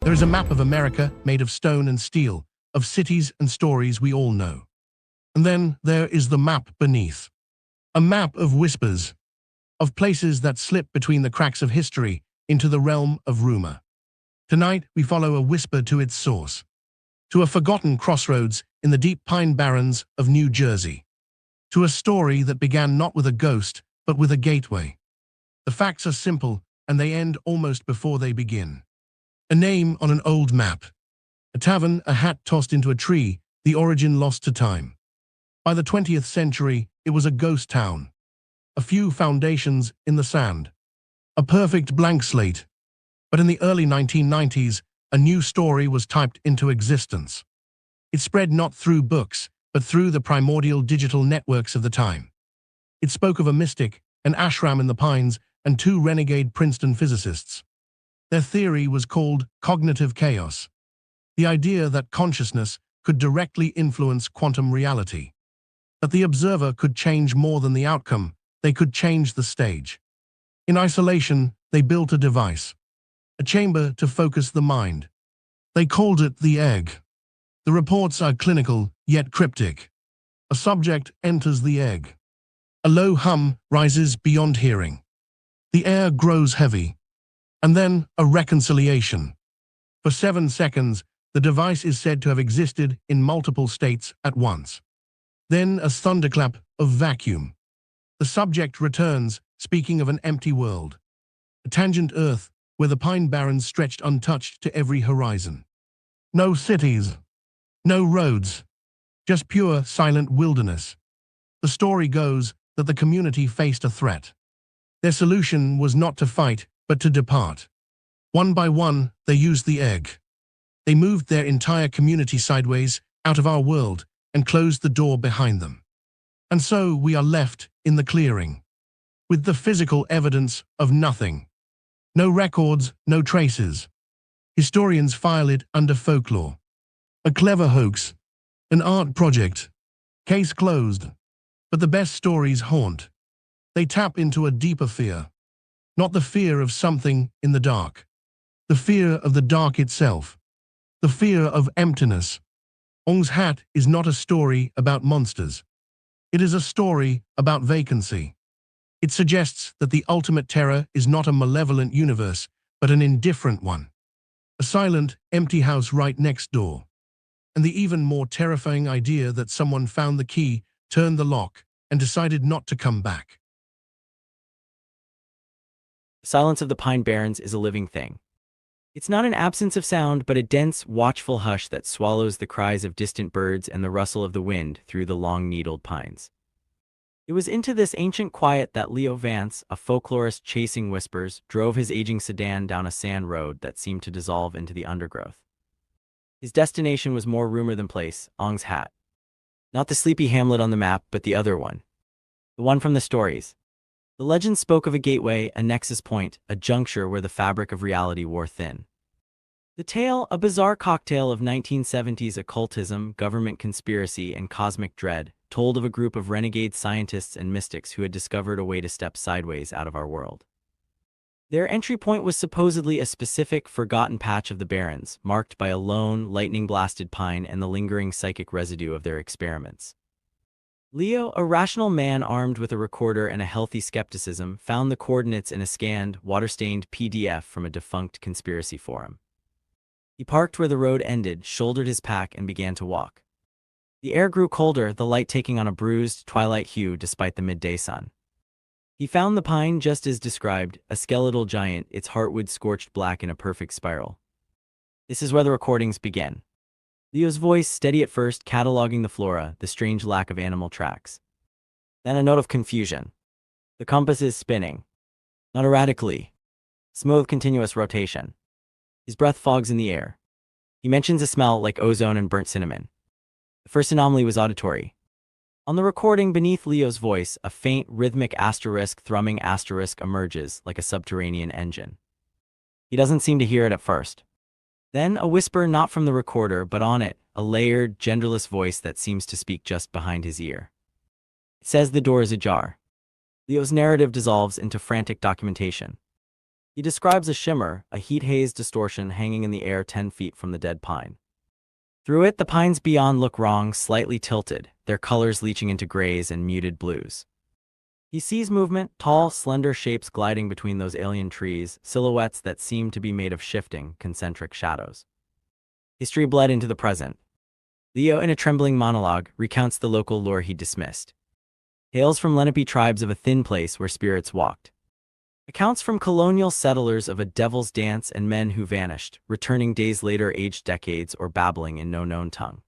There is a map of America made of stone and steel, of cities and stories we all know. And then there is the map beneath. A map of whispers, of places that slip between the cracks of history into the realm of rumor. Tonight, we follow a whisper to its source, to a forgotten crossroads in the deep Pine Barrens of New Jersey, to a story that began not with a ghost, but with a gateway. The facts are simple, and they end almost before they begin. A name on an old map. A tavern, a hat tossed into a tree, the origin lost to time. By the 20th century, it was a ghost town. A few foundations in the sand. A perfect blank slate. But in the early 1990s, a new story was typed into existence. It spread not through books, but through the primordial digital networks of the time. It spoke of a mystic, an ashram in the pines, and two renegade Princeton physicists. Their theory was called cognitive chaos, the idea that consciousness could directly influence quantum reality, that the observer could change more than the outcome, they could change the stage. In isolation, they built a device, a chamber to focus the mind. They called it the egg. The reports are clinical, yet cryptic. A subject enters the egg. A low hum rises beyond hearing. The air grows heavy. And then a reconciliation. For 7 seconds, the device is said to have existed in multiple states at once. Then a thunderclap of vacuum. The subject returns, speaking of an empty world. A tangent earth where the Pine Barrens stretched untouched to every horizon. No cities. No roads. Just pure, silent wilderness. The story goes that the community faced a threat. Their solution was not to fight, but to depart. One by one, they used the egg. They moved their entire community sideways, out of our world, and closed the door behind them. And so we are left in the clearing, with the physical evidence of nothing. No records, no traces. Historians file it under folklore. A clever hoax. An art project. Case closed. But the best stories haunt. They tap into a deeper fear. Not the fear of something in the dark. The fear of the dark itself. The fear of emptiness. Ong's Hat is not a story about monsters. It is a story about vacancy. It suggests that the ultimate terror is not a malevolent universe, but an indifferent one. A silent, empty house right next door. And the even more terrifying idea that someone found the key, turned the lock, and decided not to come back. The silence of the Pine Barrens is a living thing. It's not an absence of sound, but a dense, watchful hush that swallows the cries of distant birds and the rustle of the wind through the long-needled pines. It was into this ancient quiet that Leo Vance, a folklorist chasing whispers, drove his aging sedan down a sand road that seemed to dissolve into the undergrowth. His destination was more rumor than place, Ong's Hat. Not the sleepy hamlet on the map, but the other one. The one from the stories. The legend spoke of a gateway, a nexus point, a juncture where the fabric of reality wore thin. The tale, a bizarre cocktail of 1970s occultism, government conspiracy, and cosmic dread, told of a group of renegade scientists and mystics who had discovered a way to step sideways out of our world. Their entry point was supposedly a specific, forgotten patch of the Barrens, marked by a lone, lightning-blasted pine and the lingering psychic residue of their experiments. Leo, a rational man armed with a recorder and a healthy skepticism, found the coordinates in a scanned, water-stained PDF from a defunct conspiracy forum. He parked where the road ended, shouldered his pack, and began to walk. The air grew colder, the light taking on a bruised, twilight hue despite the midday sun. He found the pine just as described, a skeletal giant, its heartwood scorched black in a perfect spiral. This is where the recordings begin. Leo's voice, steady at first, cataloging the flora, the strange lack of animal tracks. Then a note of confusion. The compass is spinning. Not erratically. Smooth, continuous rotation. His breath fogs in the air. He mentions a smell like ozone and burnt cinnamon. The first anomaly was auditory. On the recording beneath Leo's voice, a faint, rhythmic asterisk thrumming asterisk emerges like a subterranean engine. He doesn't seem to hear it at first. Then a whisper, not from the recorder, but on it, a layered, genderless voice that seems to speak just behind his ear. It says the door is ajar. Leo's narrative dissolves into frantic documentation. He describes a shimmer, a heat-haze distortion hanging in the air 10 feet from the dead pine. Through it, the pines beyond look wrong, slightly tilted, their colors leaching into grays and muted blues. He sees movement, tall, slender shapes gliding between those alien trees, silhouettes that seem to be made of shifting, concentric shadows. History bled into the present. Leo, in a trembling monologue, recounts the local lore he dismissed. Tales from Lenape tribes of a thin place where spirits walked. Accounts from colonial settlers of a devil's dance and men who vanished, returning days later aged decades or babbling in no known tongue.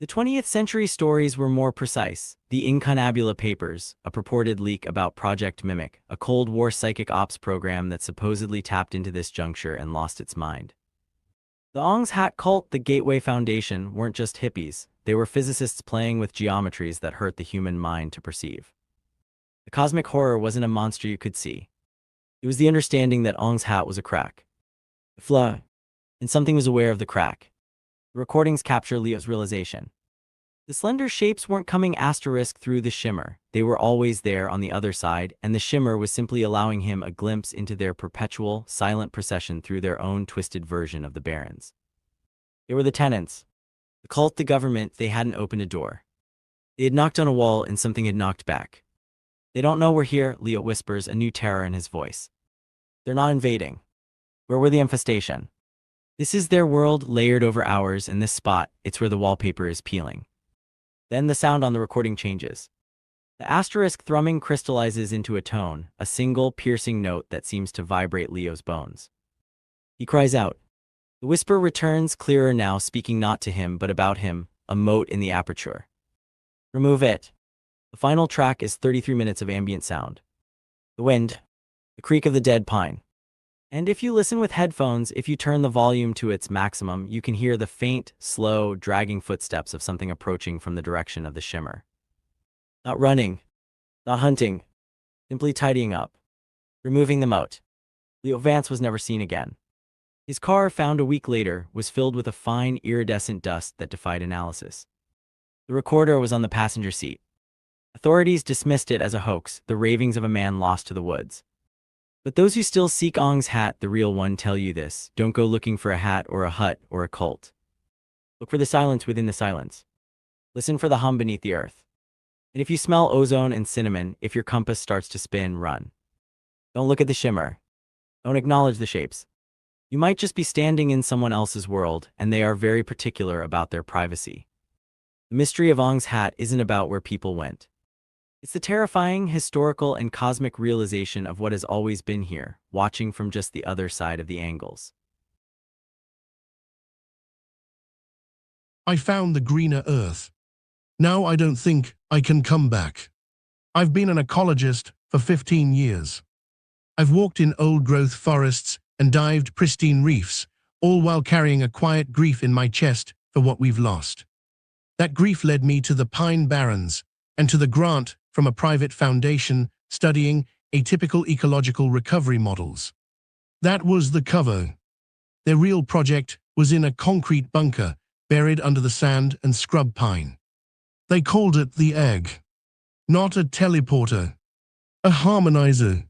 The 20th century stories were more precise. The Incunabula Papers, a purported leak about Project Mimic, a Cold War psychic ops program that supposedly tapped into this juncture and lost its mind. The Ong's Hat cult, the Gateway Foundation, weren't just hippies. They were physicists playing with geometries that hurt the human mind to perceive. The cosmic horror wasn't a monster you could see. It was the understanding that Ong's Hat was a crack. A flaw. And something was aware of the crack. The recordings capture Leo's realization. The slender shapes weren't coming asterisk through the shimmer. They were always there on the other side, and the shimmer was simply allowing him a glimpse into their perpetual, silent procession through their own twisted version of the Barrens. They were the tenants. The cult, the government, they hadn't opened a door. They had knocked on a wall and something had knocked back. They don't know we're here, Leo whispers, a new terror in his voice. They're not invading. Where were the infestation? This is their world layered over ours, and this spot, it's where the wallpaper is peeling. Then the sound on the recording changes. The asterisk thrumming crystallizes into a tone, a single piercing note that seems to vibrate Leo's bones. He cries out. The whisper returns, clearer now, speaking not to him but about him, a mote in the aperture. Remove it. The final track is 33 minutes of ambient sound. The wind. The creak of the dead pine. And if you listen with headphones, if you turn the volume to its maximum, you can hear the faint, slow, dragging footsteps of something approaching from the direction of the shimmer. Not running. Not hunting. Simply tidying up. Removing the mote. Leo Vance was never seen again. His car, found a week later, was filled with a fine, iridescent dust that defied analysis. The recorder was on the passenger seat. Authorities dismissed it as a hoax, the ravings of a man lost to the woods. But those who still seek Ong's Hat, the real one, tell you this. Don't go looking for a hat or a hut or a cult. Look for the silence within the silence. Listen for the hum beneath the earth. And if you smell ozone and cinnamon, if your compass starts to spin, run. Don't look at the shimmer. Don't acknowledge the shapes. You might just be standing in someone else's world, and they are very particular about their privacy. The mystery of Ong's Hat isn't about where people went. It's the terrifying, historical, and cosmic realization of what has always been here, watching from just the other side of the angles. I found the greener earth. Now I don't think I can come back. I've been an ecologist for 15 years. I've walked in old-growth forests and dived pristine reefs, all while carrying a quiet grief in my chest for what we've lost. That grief led me to the Pine Barrens and to the grant from a private foundation studying atypical ecological recovery models. That was the cover. Their real project was in a concrete bunker buried under the sand and scrub pine. They called it the egg. Not a teleporter, a harmonizer.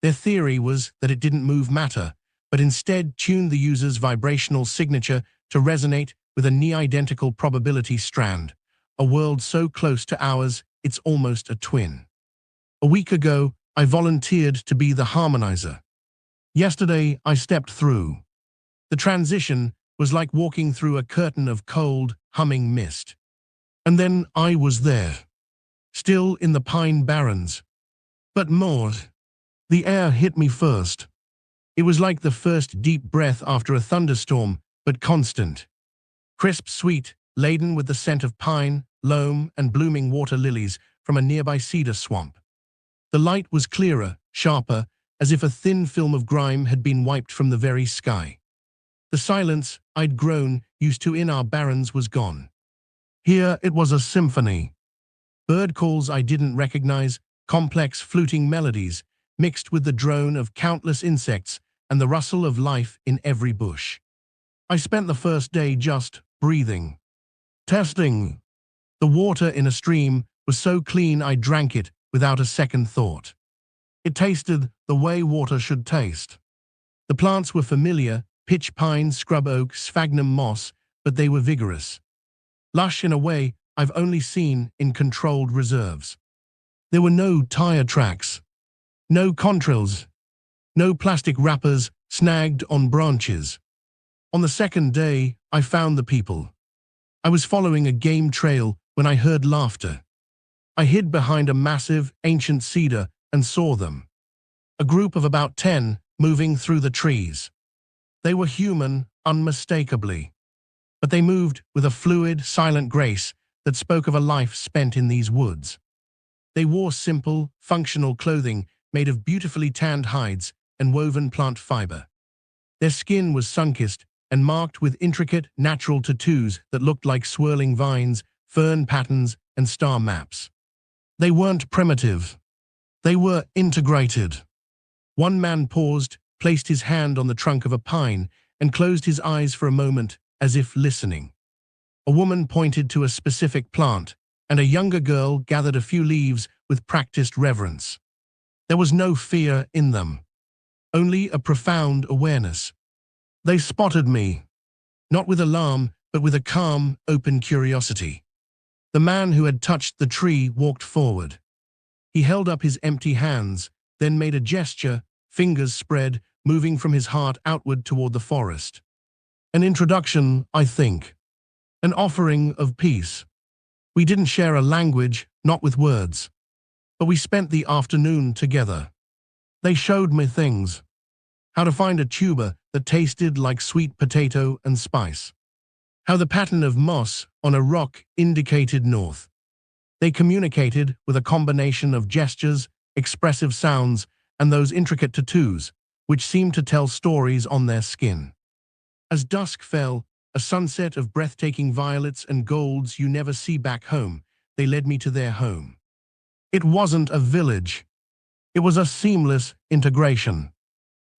Their theory was that it didn't move matter, but instead tuned the user's vibrational signature to resonate with a near-identical probability strand, a world so close to ours it's almost a twin. A week ago, I volunteered to be the harmonizer. Yesterday, I stepped through. The transition was like walking through a curtain of cold, humming mist. And then I was there, still in the Pine Barrens. But more. The air hit me first. It was like the first deep breath after a thunderstorm, but constant. Crisp, sweet, laden with the scent of pine, loam, and blooming water lilies from a nearby cedar swamp. The light was clearer, sharper, as if a thin film of grime had been wiped from the very sky. The silence I'd grown used to in our barrens was gone. Here it was a symphony. Bird calls I didn't recognize, complex fluting melodies, mixed with the drone of countless insects and the rustle of life in every bush. I spent the first day just breathing. Testing. The water in a stream was so clean I drank it without a second thought. It tasted the way water should taste. The plants were familiar, pitch pine, scrub oak, sphagnum moss, but they were vigorous. Lush in a way I've only seen in controlled reserves. There were no tire tracks, no contrails, no plastic wrappers snagged on branches. On the second day, I found the people. I was following a game trail when I heard laughter. I hid behind a massive, ancient cedar and saw them. A group of about 10 moving through the trees. They were human, unmistakably. But they moved with a fluid, silent grace that spoke of a life spent in these woods. They wore simple, functional clothing made of beautifully tanned hides and woven plant fiber. Their skin was sun-kissed and marked with intricate, natural tattoos that looked like swirling vines, fern patterns, and star maps. They weren't primitive. They were integrated. One man paused, placed his hand on the trunk of a pine, and closed his eyes for a moment, as if listening. A woman pointed to a specific plant, and a younger girl gathered a few leaves with practiced reverence. There was no fear in them, only a profound awareness. They spotted me, not with alarm, but with a calm, open curiosity. The man who had touched the tree walked forward. He held up his empty hands, then made a gesture, fingers spread, moving from his heart outward toward the forest. An introduction, I think. An offering of peace. We didn't share a language, not with words. But we spent the afternoon together. They showed me things. How to find a tuber that tasted like sweet potato and spice. How the pattern of moss on a rock indicated north. They communicated with a combination of gestures, expressive sounds, and those intricate tattoos, which seemed to tell stories on their skin. As dusk fell, a sunset of breathtaking violets and golds you never see back home, they led me to their home. It wasn't a village. It was a seamless integration.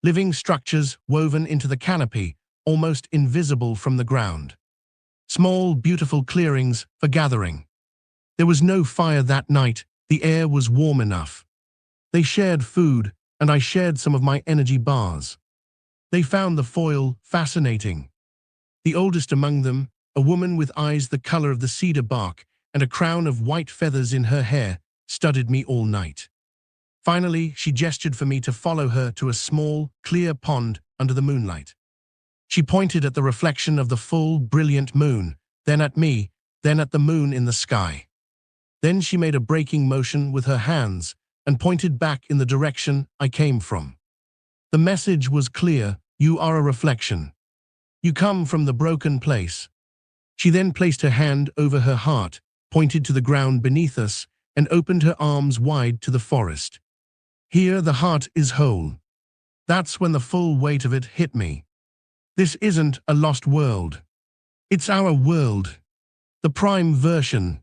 Living structures woven into the canopy, almost invisible from the ground. Small, beautiful clearings for gathering. There was no fire that night, the air was warm enough. They shared food, and I shared some of my energy bars. They found the foil fascinating. The oldest among them, a woman with eyes the color of the cedar bark and a crown of white feathers in her hair, studied me all night. Finally, she gestured for me to follow her to a small, clear pond under the moonlight. She pointed at the reflection of the full, brilliant moon, then at me, then at the moon in the sky. Then she made a braking motion with her hands and pointed back in the direction I came from. The message was clear: you are a reflection. You come from the broken place. She then placed her hand over her heart, pointed to the ground beneath us, and opened her arms wide to the forest. Here the heart is whole. That's when the full weight of it hit me. This isn't a lost world. It's our world. The prime version.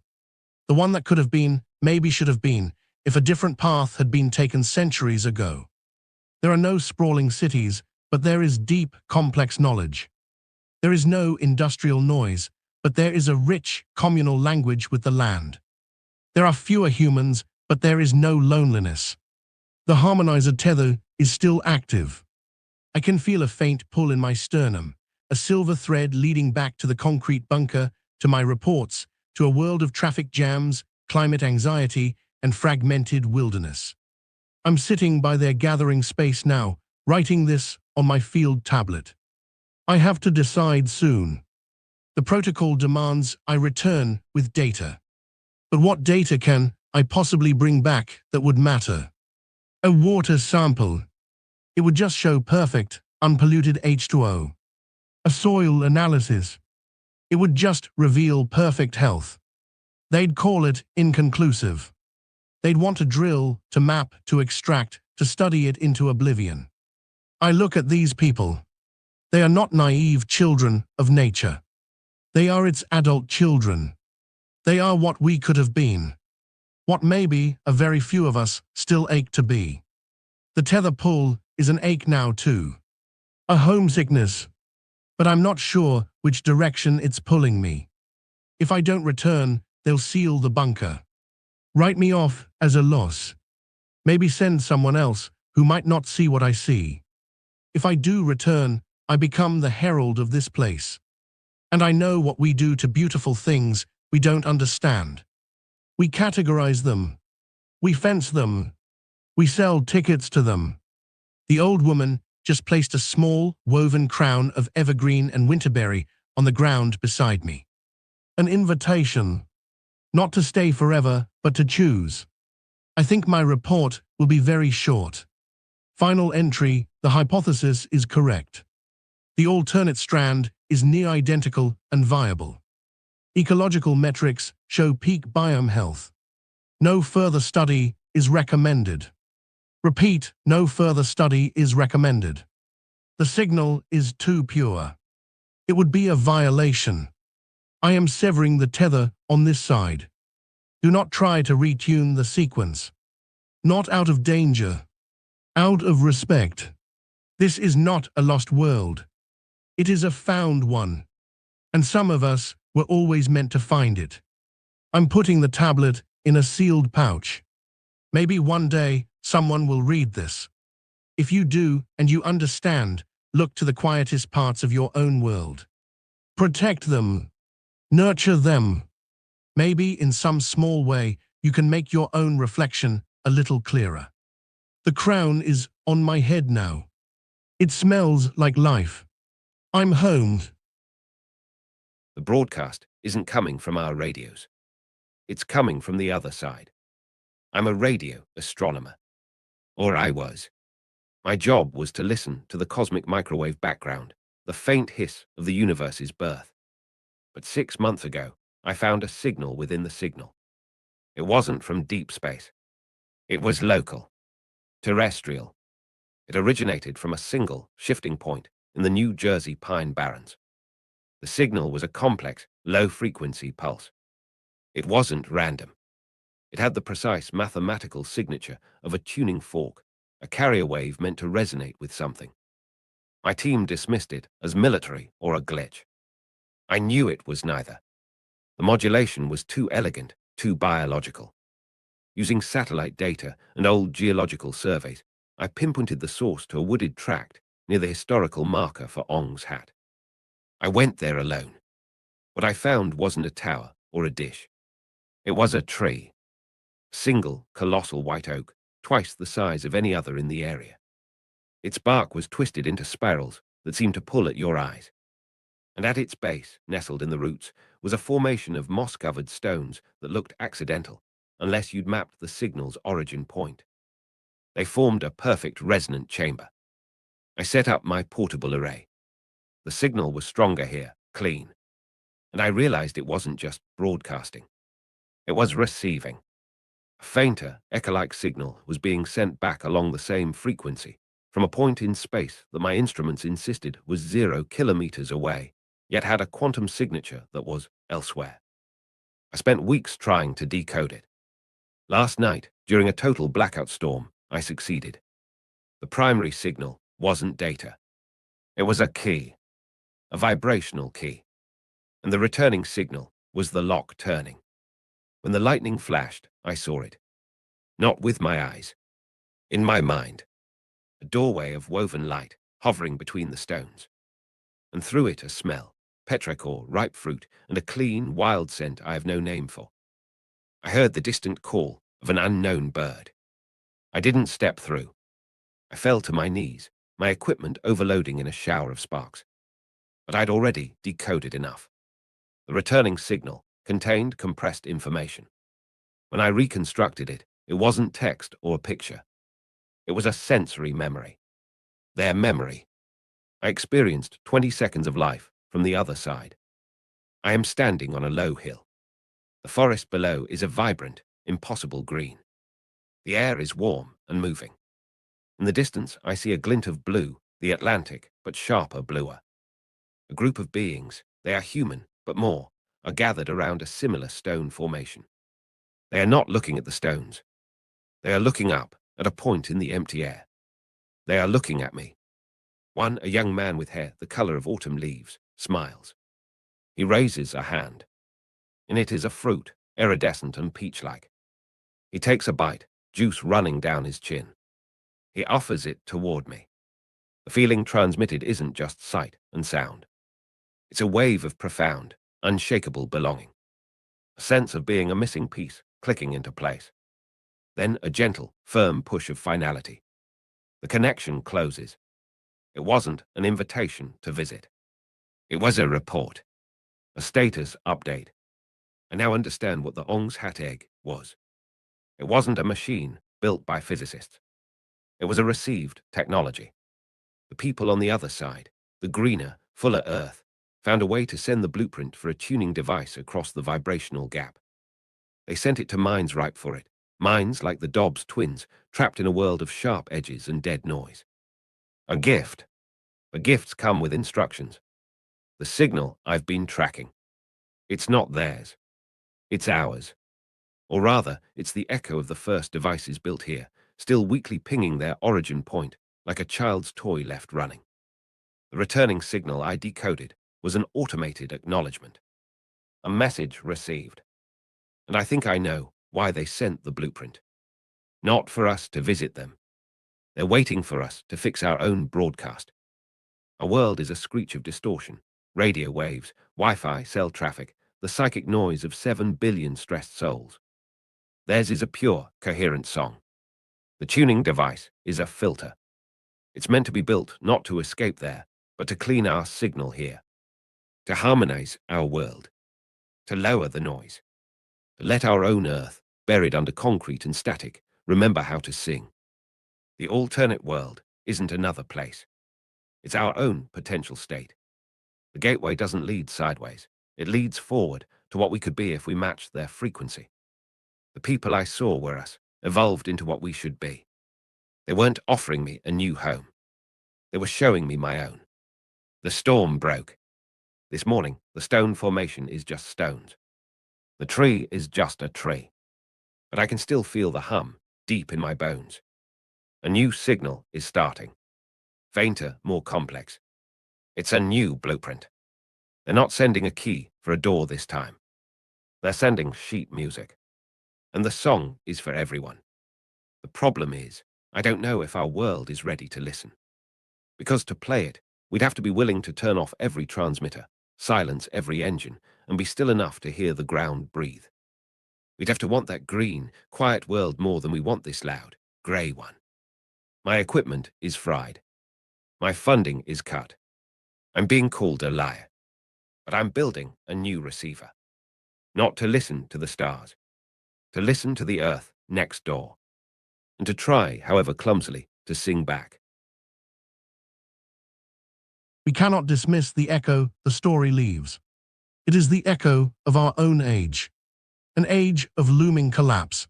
The one that could have been, maybe should have been, if a different path had been taken centuries ago. There are no sprawling cities, but there is deep, complex knowledge. There is no industrial noise, but there is a rich, communal language with the land. There are fewer humans, but there is no loneliness. The harmonizer tether is still active. I can feel a faint pull in my sternum, a silver thread leading back to the concrete bunker, to my reports, to a world of traffic jams, climate anxiety, and fragmented wilderness. I'm sitting by their gathering space now, writing this on my field tablet. I have to decide soon. The protocol demands I return with data. But what data can I possibly bring back that would matter? A water sample. It would just show perfect, unpolluted H2O. A soil analysis. It would just reveal perfect health. They'd call it inconclusive. They'd want to drill, to map, to extract, to study it into oblivion. I look at these people. They are not naive children of nature. They are its adult children. They are what we could have been. What maybe a very few of us still ache to be. The tether pull is an ache now too. A homesickness. But I'm not sure which direction it's pulling me. If I don't return, they'll seal the bunker. Write me off as a loss. Maybe send someone else who might not see what I see. If I do return, I become the herald of this place. And I know what we do to beautiful things we don't understand. We categorize them. We fence them. We sell tickets to them. The old woman just placed a small, woven crown of evergreen and winterberry on the ground beside me. An invitation, not to stay forever, but to choose. I think my report will be very short. Final entry, the hypothesis is correct. The alternate strand is near identical and viable. Ecological metrics show peak biome health. No further study is recommended. Repeat, no further study is recommended. The signal is too pure. It would be a violation. I am severing the tether on this side. Do not try to retune the sequence. Not out of danger. Out of respect. This is not a lost world. It is a found one. And some of us were always meant to find it. I'm putting the tablet in a sealed pouch. Maybe one day someone will read this. If you do and you understand, look to the quietest parts of your own world. Protect them. Nurture them. Maybe in some small way you can make your own reflection a little clearer. The crown is on my head now. It smells like life. I'm home. The broadcast isn't coming from our radios. It's coming from the other side. I'm a radio astronomer. Or I was. My job was to listen to the cosmic microwave background, the faint hiss of the universe's birth. But 6 months ago, I found a signal within the signal. It wasn't from deep space. It was local, terrestrial. It originated from a single, shifting point in the New Jersey Pine Barrens. The signal was a complex, low-frequency pulse. It wasn't random. It had the precise mathematical signature of a tuning fork, a carrier wave meant to resonate with something. My team dismissed it as military or a glitch. I knew it was neither. The modulation was too elegant, too biological. Using satellite data and old geological surveys, I pinpointed the source to a wooded tract near the historical marker for Ong's Hat. I went there alone. What I found wasn't a tower or a dish. It was a tree. Single, colossal white oak, twice the size of any other in the area. Its bark was twisted into spirals that seemed to pull at your eyes. And at its base, nestled in the roots, was a formation of moss-covered stones that looked accidental, unless you'd mapped the signal's origin point. They formed a perfect resonant chamber. I set up my portable array. The signal was stronger here, clean. And I realized it wasn't just broadcasting. It was receiving. A fainter, echo-like signal was being sent back along the same frequency, from a point in space that my instruments insisted was 0 kilometers away, yet had a quantum signature that was elsewhere. I spent weeks trying to decode it. Last night, during a total blackout storm, I succeeded. The primary signal wasn't data. It was a key, a vibrational key. And the returning signal was the lock turning. When the lightning flashed, I saw it. Not with my eyes. In my mind. A doorway of woven light hovering between the stones. And through it a smell, petrichor, ripe fruit, and a clean, wild scent I have no name for. I heard the distant call of an unknown bird. I didn't step through. I fell to my knees, my equipment overloading in a shower of sparks. But I'd already decoded enough. The returning signal contained compressed information. When I reconstructed it, it wasn't text or a picture. It was a sensory memory. Their memory. I experienced 20 seconds of life from the other side. I am standing on a low hill. The forest below is a vibrant, impossible green. The air is warm and moving. In the distance, I see a glint of blue, the Atlantic, but sharper bluer. A group of beings, they are human, but more, are gathered around a similar stone formation. They are not looking at the stones. They are looking up at a point in the empty air. They are looking at me. One, a young man with hair the color of autumn leaves, smiles. He raises a hand. In it is a fruit, iridescent and peach-like. He takes a bite, juice running down his chin. He offers it toward me. The feeling transmitted isn't just sight and sound. It's a wave of profound, unshakable belonging. A sense of being a missing piece clicking into place. Then a gentle, firm push of finality. The connection closes. It wasn't an invitation to visit. It was a report, a status update. I now understand what the Ong's Hat egg was. It wasn't a machine built by physicists. It was a received technology. The people on the other side, the greener, fuller Earth, found a way to send the blueprint for a tuning device across the vibrational gap. They sent it to minds ripe for it, minds like the Dobbs twins, trapped in a world of sharp edges and dead noise. A gift. But gifts come with instructions. The signal I've been tracking. It's not theirs. It's ours. Or rather, it's the echo of the first devices built here, still weakly pinging their origin point like a child's toy left running. The returning signal I decoded was an automated acknowledgement. A message received. And I think I know why they sent the blueprint. Not for us to visit them. They're waiting for us to fix our own broadcast. Our world is a screech of distortion, radio waves, Wi-Fi, cell traffic, the psychic noise of 7 billion stressed souls. Theirs is a pure, coherent song. The tuning device is a filter. It's meant to be built not to escape there, but to clean our signal here. To harmonize our world. To lower the noise. To let our own Earth, buried under concrete and static, remember how to sing. The alternate world isn't another place. It's our own potential state. The gateway doesn't lead sideways. It leads forward to what we could be if we matched their frequency. The people I saw were us, evolved into what we should be. They weren't offering me a new home. They were showing me my own. The storm broke. This morning, the stone formation is just stones. The tree is just a tree. But I can still feel the hum deep in my bones. A new signal is starting. Fainter, more complex. It's a new blueprint. They're not sending a key for a door this time. They're sending sheet music. And the song is for everyone. The problem is, I don't know if our world is ready to listen. Because to play it, we'd have to be willing to turn off every transmitter, silence every engine, and be still enough to hear the ground breathe. We'd have to want that green, quiet world more than we want this loud, grey one. My equipment is fried. My funding is cut. I'm being called a liar. But I'm building a new receiver. Not to listen to the stars. To listen to the earth next door. And to try, however clumsily, to sing back. We cannot dismiss the echo the story leaves. It is the echo of our own age. An age of looming collapse.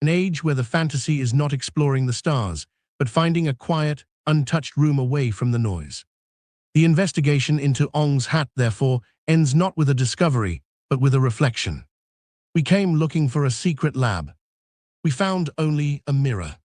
An age where the fantasy is not exploring the stars, but finding a quiet, untouched room away from the noise. The investigation into Ong's Hat, therefore, ends not with a discovery, but with a reflection. We came looking for a secret lab. We found only a mirror.